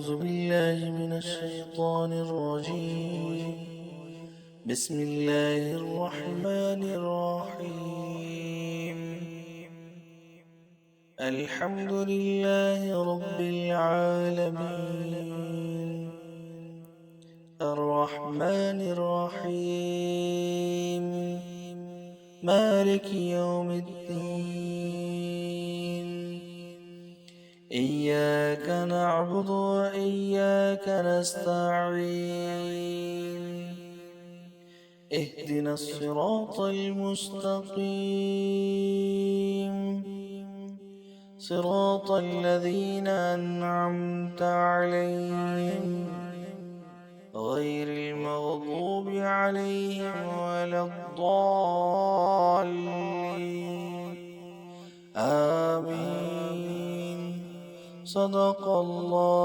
أعوذ بالله من الشيطان الرجيم. بسم الله الرحمن الرحيم. الحمد لله رب العالمين، الرحمن الرحيم، مالك يوم الدين. إياك نعبد وإياك نستعين. اهدنا الصراط المستقيم، صراط الذين أنعمت عليهم غير المغضوب عليهم ولا الضالين. آمين. صدق الله